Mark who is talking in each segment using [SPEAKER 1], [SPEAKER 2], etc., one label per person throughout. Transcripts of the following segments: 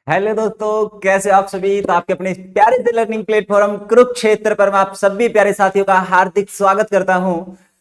[SPEAKER 1] Hello दोस्तों, कैसे आप सभी। तो आपके अपने प्यारे से लर्निंग प्लेटफॉर्म कुरुक्षेत्र पर मैं आप सभी प्यारे साथियों का हार्दिक स्वागत करता हूं।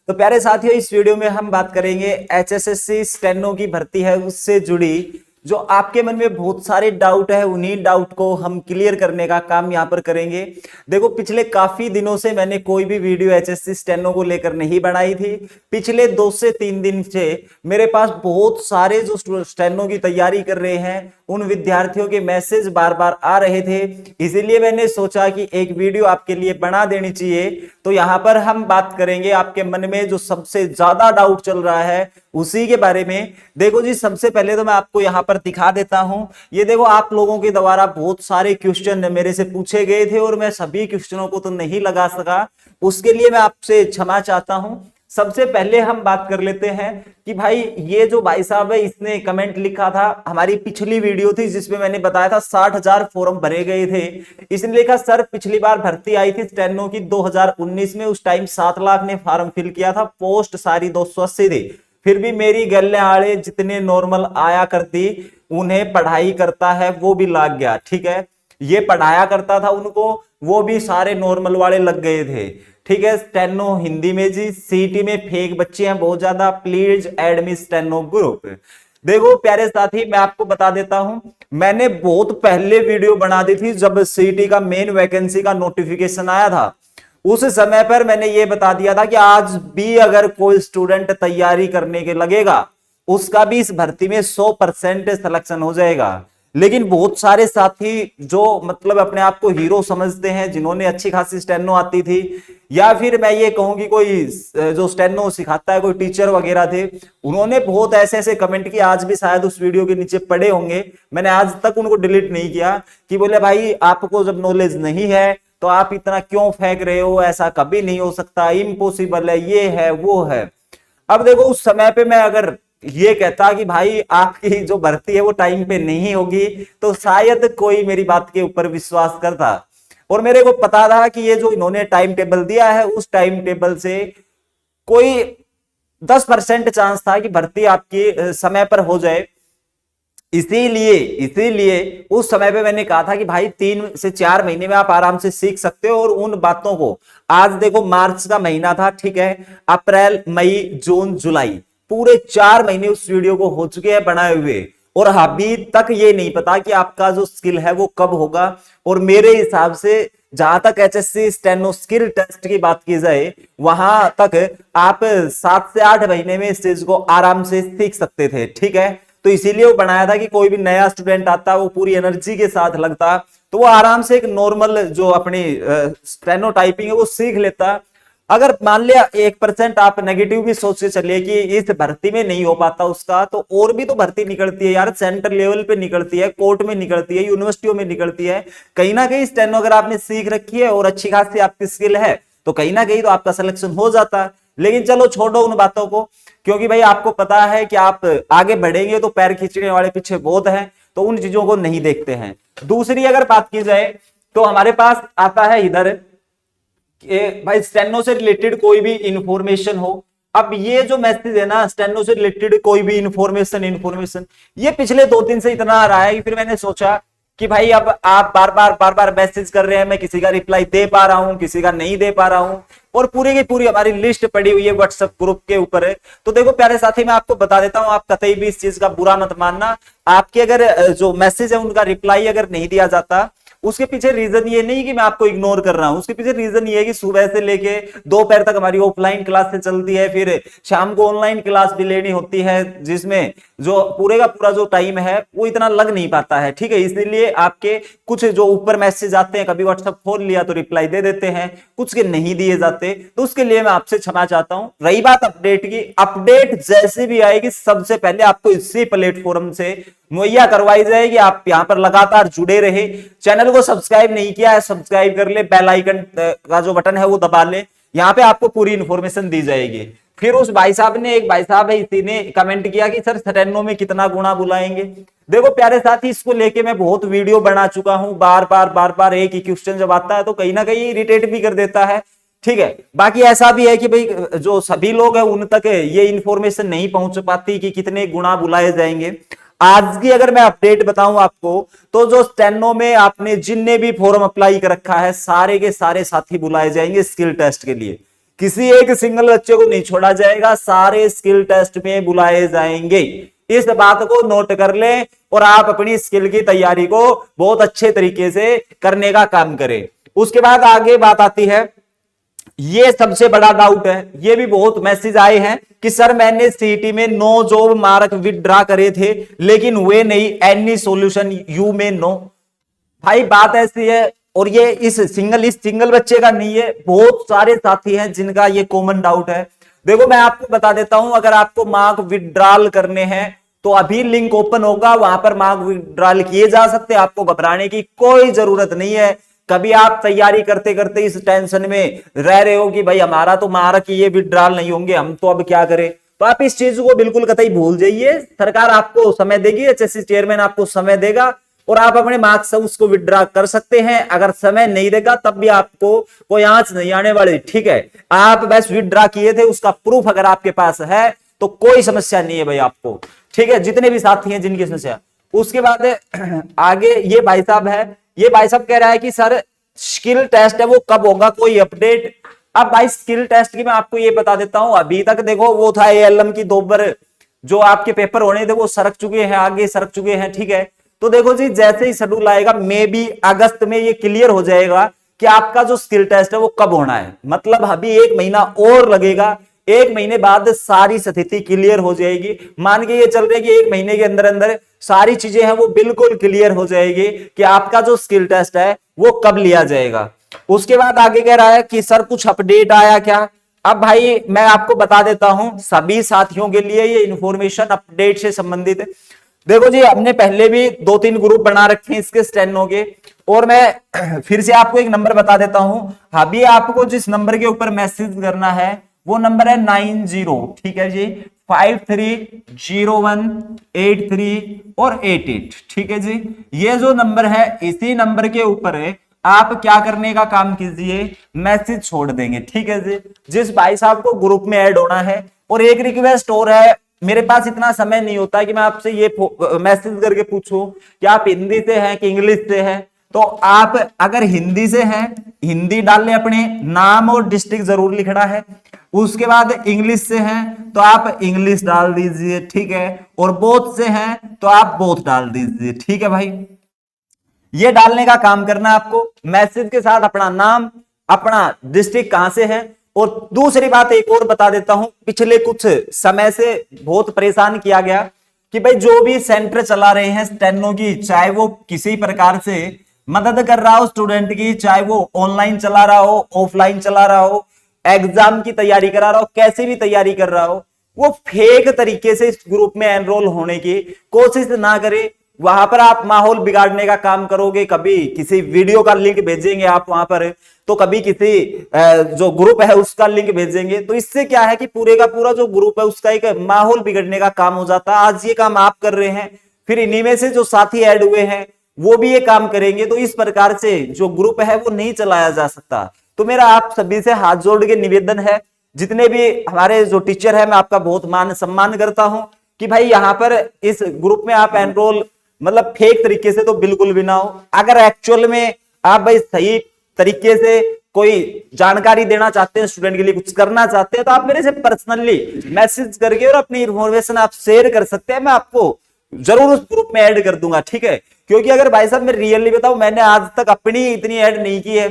[SPEAKER 1] तो प्यारे साथियों, इस वीडियो में हम बात करेंगे एचएसएससी स्टेनो की भर्ती है उससे जुड़ी जो आपके मन में बहुत सारे डाउट है, उन्हीं डाउट को हम क्लियर करने का काम यहां पर करेंगे। देखो, पिछले काफी दिनों से मैंने कोई भी वीडियो एचएसएससी स्टेनो को लेकर नहीं बनाई थी। पिछले 2 से 3 दिन से मेरे पास बहुत सारे जो स्टेनो की तैयारी कर रहे हैं उन विद्यार्थियों के मैसेज बार बार आ रहे थे, इसीलिए मैंने सोचा कि एक वीडियो आपके लिए बना देनी चाहिए। तो यहां पर हम बात करेंगे आपके मन में जो सबसे ज्यादा डाउट चल रहा है उसी के बारे में। देखो जी, सबसे पहले तो मैं आपको यहां पर दिखा देता हूं। ये देखो, आप लोगों के द्वारा बहुत सारे क्वेश्चन मेरे से पूछे गए थे और मैं सभी क्वेश्चनों को तो नहीं लगा सका, उसके लिए मैं आपसे क्षमा चाहता हूं। सबसे पहले हम बात कर लेते हैं कि भाई ये जो भाई साहब है इसने कमेंट लिखा था, हमारी पिछली वीडियो थी जिसमें मैंने बताया था 60,000 फॉर्म भरे गए थे। इसने लिखा, सर पिछली बार भर्ती आई थी स्टेनो की 2019 में, उस टाइम 7 लाख ने फॉर्म फिल किया था, पोस्ट सारी 280 थी, फिर भी मेरी गले आड़े जितने नॉर्मल आया करती उन्हें पढ़ाई करता है वो भी लाग गया। ठीक है, ये पढ़ाया करता था उनको, वो भी सारे नॉर्मल वाले लग गए थे। ठीक है, स्टेनो हिंदी में जी, सीटी में फेक बच्चे हैं बहुत ज्यादा, प्लीज एडमी स्टेनो ग्रुप। देखो प्यारे साथी, मैं आपको बता देता हूं, मैंने बहुत पहले वीडियो बना दी थी जब सीटी का मेन वैकेंसी का नोटिफिकेशन आया था। उस समय पर मैंने ये बता दिया था कि आज भी अगर कोई स्टूडेंट तैयारी करने के लगेगा उसका भी इस भर्ती में 100% सिलेक्शन हो जाएगा। लेकिन बहुत सारे साथी जो मतलब अपने आप को हीरो समझते हैं, जिन्होंने अच्छी खासी स्टेनो आती थी, या फिर मैं ये कहूं कि कोई जो स्टेनो सिखाता है कोई टीचर वगैरह थे, उन्होंने बहुत ऐसे ऐसे कमेंट किए, आज भी शायद उस वीडियो के नीचे पड़े होंगे, मैंने आज तक उनको डिलीट नहीं किया, कि बोले भाई आपको जब नॉलेज नहीं है तो आप इतना क्यों फेंक रहे हो, ऐसा कभी नहीं हो सकता, इम्पॉसिबल है, ये है वो है। अब देखो, उस समय पे मैं अगर ये कहता कि भाई आपकी जो भर्ती है वो टाइम पे नहीं होगी तो शायद कोई मेरी बात के ऊपर विश्वास करता। और मेरे को पता था कि ये जो इन्होंने टाइम टेबल दिया है उस टाइम टेबल से कोई 10% चांस था कि भर्ती आपकी समय पर हो जाए। इसीलिए इसीलिए उस समय पे मैंने कहा था कि भाई 3 से 4 महीने में आप आराम से सीख सकते हो। और उन बातों को आज देखो, मार्च का महीना था, ठीक है, अप्रैल मई जून जुलाई, पूरे 4 महीने उस वीडियो को हो चुके हैं बनाए हुए, और अभी तक ये नहीं पता कि आपका जो स्किल है वो कब होगा। और मेरे हिसाब से जहां तक एचएससी स्टेनो स्किल टेस्ट की बात की जाए, वहां तक आप 7 से 8 महीने में इस चीज को आराम से सीख सकते थे। ठीक है, तो इसीलिए वो बनाया था कि कोई भी नया स्टूडेंट आता वो पूरी एनर्जी के साथ लगता तो वो आराम से एक नॉर्मल जो अपनी स्टेनो टाइपिंग है वो सीख लेता। अगर मान लिया 1% आप नेगेटिव भी सोच के चलिए कि इस भर्ती में नहीं हो पाता उसका, तो और भी तो भर्ती निकलती है यार, सेंटर लेवल पे निकलती है, कोर्ट में निकलती है, यूनिवर्सिटियों में निकलती है। कहीं ना कहीं स्टेनो अगर आपने सीख रखी है और अच्छी खासी आपकी स्किल है तो कहीं ना कहीं तो आपका सिलेक्शन हो जाता है। लेकिन चलो छोड़ो उन बातों को, क्योंकि भाई आपको पता है कि आप आगे बढ़ेंगे तो पैर खींचने वाले पीछे बहुत हैं, तो उन चीजों को नहीं देखते हैं। दूसरी अगर बात की जाए तो हमारे पास आता है इधर भाई स्टेनो से रिलेटेड कोई भी इंफॉर्मेशन हो। अब ये जो मैसेज है ना, स्टेनो से रिलेटेड कोई भी इंफॉर्मेशन ये पिछले 2 दिन से इतना आ रहा है कि फिर मैंने सोचा कि भाई अब आप बार बार मैसेज कर रहे हैं, मैं किसी का रिप्लाई दे पा रहा हूं, किसी का नहीं दे पा रहा हूं, और पूरी की पूरी हमारी लिस्ट पड़ी हुई है व्हाट्सएप ग्रुप के ऊपर है। तो देखो प्यारे साथी, मैं आपको बता देता हूं, आप कतई भी इस चीज का बुरा मत मानना। आपके अगर जो मैसेज है उनका रिप्लाई अगर नहीं दिया जाता, उसके पीछे रीजन ये नहीं कि मैं आपको इग्नोर कर रहा हूं, उसके पीछे रीजन ये है कि सुबह से लेके दोपहर तक हमारी ऑफलाइन क्लास से चलती है, फिर शाम को ऑनलाइन क्लास भी लेनी होती है, जिसमें जो पूरे का पूरा जो टाइम है वो इतना लग नहीं पाता है। ठीक है, इसीलिए आपके कुछ जो ऊपर मैसेज आते हैं, कभी व्हाट्सएप खोल लिया तो रिप्लाई दे देते हैं, कुछ के नहीं दिए जाते, तो उसके लिए मैं आपसे क्षमा चाहता हूं। रही बात अपडेट की, अपडेट जैसे भी आएगी सबसे पहले आपको इसी प्लेटफॉर्म से मुहैया करवाई जाएगी। आप यहां पर लगातार जुड़े रहे। चैनल को सब्सक्राइब नहीं किया है, सब्सक्राइब कर ले, बेल आइकन का जो बटन है वो दबा ले, यहां पे आपको पूरी इंफॉर्मेशन दी जाएगी। फिर उस भाई साहब ने, एक भाई साहब है, इसी ने कमेंट किया कि सर स्टेनो में कितना गुणा बुलाएंगे। देखो प्यारे साथी, इसको लेके मैं बहुत वीडियो बना चुका हूं, बार बार एक ही क्वेश्चन जब आता है तो कहीं ना कहीं इरिटेट भी कर देता है। ठीक है, बाकी ऐसा भी है कि भाई जो सभी लोग हैं उन तक ये इंफॉर्मेशन नहीं पहुंच पाती कि कितने गुणा बुलाए जाएंगे। आज की अगर मैं अपडेट बताऊं आपको, तो जो स्टेनो में आपने जिनने भी फॉर्म अप्लाई कर रखा है, सारे के सारे साथी बुलाए जाएंगे स्किल टेस्ट के लिए। किसी एक सिंगल बच्चे को नहीं छोड़ा जाएगा, सारे स्किल टेस्ट में बुलाए जाएंगे। इस बात को नोट कर लें और आप अपनी स्किल की तैयारी को बहुत अच्छे तरीके से करने का काम करें। उसके बाद आगे बात आती है, ये सबसे बड़ा डाउट है, ये भी बहुत मैसेज आए हैं कि सर मैंने सीईटी में 9 जॉब मार्क विदड्रा करे थे लेकिन हुए नहीं, एनी सॉल्यूशन यू में नो। भाई बात ऐसी है, और ये इस सिंगल बच्चे का नहीं है, बहुत सारे साथी हैं जिनका ये कॉमन डाउट है। देखो मैं आपको बता देता हूं, अगर आपको मार्क विड्रॉल करने हैं तो अभी लिंक ओपन होगा, वहां पर मार्क विड्रॉल किए जा सकते हैं, आपको घबराने की कोई जरूरत नहीं है। कभी आप तैयारी करते करते इस टेंशन में रह रहे हो कि भाई हमारा तो मार्क ये विड्रॉल नहीं होंगे, हम तो अब क्या करें, तो आप इस चीज को बिल्कुल कतई भूल जाइए। सरकार आपको समय देगी, एचएससी चेयरमैन आपको समय देगा और आप अपने मार्क्स से उसको विड्रॉ कर सकते हैं। अगर समय नहीं देगा तब भी आपको कोई आंच नहीं आने वाली, ठीक है। आप बस विड्रॉ किए थे, उसका प्रूफ अगर आपके पास है तो कोई समस्या नहीं है भाई आपको, ठीक है। जितने भी साथी हैं जिनकी समस्या। उसके बाद आगे ये भाई साहब है, ये भाई साहब कह रहा है कि सर स्किल टेस्ट है वो कब होगा, कोई अपडेट। अब भाई स्किल टेस्ट की मैं आपको ये बता देता हूं, अभी तक देखो वो था एएलएम की 2 बार जो आपके पेपर होने थे वो सरक चुके हैं, आगे सरक चुके हैं, ठीक है। तो देखो जी जैसे ही शेड्यूल आएगा, मे बी अगस्त में ये क्लियर हो जाएगा कि आपका जो स्किल टेस्ट है वो कब होना है। मतलब अभी 1 महीना और लगेगा, 1 महीने बाद सारी स्थिति क्लियर हो जाएगी। मान के ये चल रहे कि 1 महीने के अंदर अंदर सारी चीजें हैं वो बिल्कुल क्लियर हो जाएगी कि आपका जो स्किल टेस्ट है वो कब लिया जाएगा। उसके बाद आगे कह रहा है कि सर कुछ अपडेट आया क्या। अब भाई मैं आपको बता देता हूं, सभी साथियों के लिए ये इंफॉर्मेशन अपडेट से संबंधित है। देखो जी हमने पहले भी 2-3 ग्रुप बना रखे हैं इसके स्टेनो के, और मैं फिर से आपको एक नंबर बता देता हूं। अभी आपको जिस नंबर के ऊपर मैसेज करना है वो नंबर है 90, ठीक है जी, 530183 और 88, ठीक है जी। ये जो नंबर है इसी नंबर के ऊपर है, आप क्या करने का काम कीजिए, मैसेज छोड़ देंगे, ठीक है जी। जिस भाई साहब को ग्रुप में ऐड होना है, और एक रिक्वेस्ट और है, मेरे पास इतना समय नहीं होता है कि मैं आपसे ये मैसेज करके पूछूं कि आप हिंदी से हैं कि इंग्लिश से हैं। तो आप अगर हिंदी से हैं, हिंदी डाल लें, अपने नाम और डिस्ट्रिक्ट जरूर लिखना है। उसके बाद इंग्लिश से हैं तो आप इंग्लिश डाल दीजिए, ठीक है। और बोथ से हैं तो आप बोथ डाल दीजिए, ठीक है भाई। ये डालने का काम करना आपको, मैसेज के साथ अपना नाम, अपना डिस्ट्रिक्ट कहां से है। और दूसरी बात एक और बता देता हूं, पिछले कुछ समय से बहुत परेशान किया गया कि भाई जो भी सेंटर चला रहे हैं स्टेनो की, चाहे वो किसी प्रकार से मदद कर रहा हो स्टूडेंट की, चाहे वो ऑनलाइन चला रहा हो, ऑफलाइन चला रहा हो, एग्जाम की तैयारी करा रहा हो, कैसे भी तैयारी कर रहा हो, वो फेक तरीके से इस ग्रुप में एनरोल होने की कोशिश ना करे। वहां पर आप माहौल बिगाड़ने का काम करोगे, कभी किसी वीडियो का लिंक भेजेंगे आप वहां पर, तो कभी किसी जो ग्रुप है उसका लिंक भेजेंगे, तो इससे क्या है कि पूरे का पूरा जो ग्रुप है उसका एक माहौल बिगड़ने का काम हो जाता है। आज ये काम आप कर रहे हैं, फिर इन्हीं में से जो साथी ऐड हुए हैं वो भी ये काम करेंगे, तो इस प्रकार से जो ग्रुप है वो नहीं चलाया जा सकता। तो मेरा आप सभी से हाथ जोड़ के निवेदन है, जितने भी हमारे जो टीचर है मैं आपका बहुत मान सम्मान करता हूं कि भाई यहां पर इस ग्रुप में आप एनरोल मतलब फेक तरीके से तो बिल्कुल भी ना हो। अगर एक्चुअल में आप भाई सही तरीके से कोई जानकारी देना चाहते हैं, स्टूडेंट के लिए कुछ करना चाहते हैं, तो आप मेरे से पर्सनली मैसेज करके और अपनी इंफॉर्मेशन आप शेयर कर सकते हैं, मैं आपको जरूर उस ग्रुप में ऐड कर दूंगा, ठीक है। क्योंकि अगर भाई साहब मैं रियली बताऊं, मैंने आज तक अपनी इतनी ऐड नहीं की है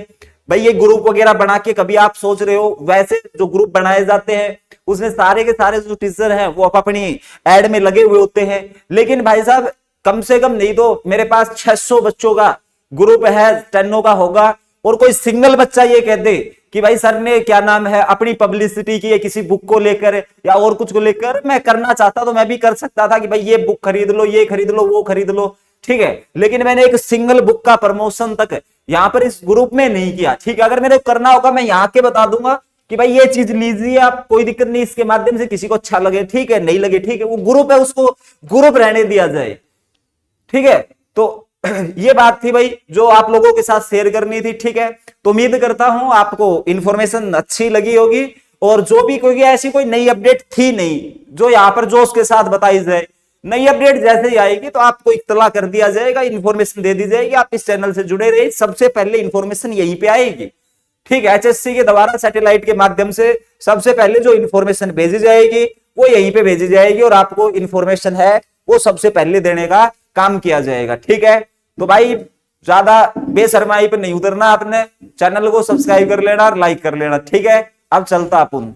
[SPEAKER 1] भाई। ये ग्रुप वगैरह बना के कभी आप सोच रहे हो, वैसे जो ग्रुप बनाए जाते हैं उसमें सारे के सारे जो टीचर हैं वो अपनी ऐड में लगे हुए होते हैं, लेकिन भाई साहब कम से कम नहीं तो मेरे पास 600 बच्चों का ग्रुप है, स्टेनो का होगा, और कोई सिंगल बच्चा ये कह दे कि भाई सर ने क्या नाम है अपनी पब्लिसिटी की है किसी बुक को लेकर या और कुछ को लेकर, मैं करना चाहता तो मैं भी कर सकता था कि भाई ये बुक खरीद लो, ये खरीद लो, वो खरीद लो, ठीक है। लेकिन मैंने एक सिंगल बुक का प्रमोशन तक यहाँ पर इस ग्रुप में नहीं किया, ठीक है। अगर मेरे करना होगा मैं यहाँ के बता दूंगा कि भाई ये चीज लीजिए आप, कोई दिक्कत नहीं, इसके माध्यम से किसी को अच्छा लगे ठीक है, नहीं लगे ठीक है, वो ग्रुप है उसको ग्रुप रहने दिया जाए, ठीक है। तो ये बात थी भाई जो आप लोगों के साथ शेयर करनी थी, ठीक है। तो उम्मीद करता हूं आपको इंफॉर्मेशन अच्छी लगी होगी, और जो भी कोई ऐसी कोई नई अपडेट थी नहीं जो यहाँ पर जोश के साथ बताई जाए, नई अपडेट जैसे ही आएगी तो आपको इत्तला कर दिया जाएगा, इन्फॉर्मेशन दे दी जाएगी। आप इस चैनल से जुड़े रहिए, सबसे पहले इन्फॉर्मेशन यहीं पे आएगी। ठीक है, एचएससी के द्वारा सैटेलाइट के माध्यम से सबसे पहले जो इन्फॉर्मेशन भेजी जाएगी वो यहीं पे भेजी जाएगी और आपको इन्फॉर्मेशन है वो सबसे पहले देने का काम किया जाएगा। ठीक है, तो भाई ज्यादा बेशर्माई पे नहीं उतरना, आपने चैनल को सब्सक्राइब कर लेना और लाइक कर लेना। ठीक है, अब चलता अपन।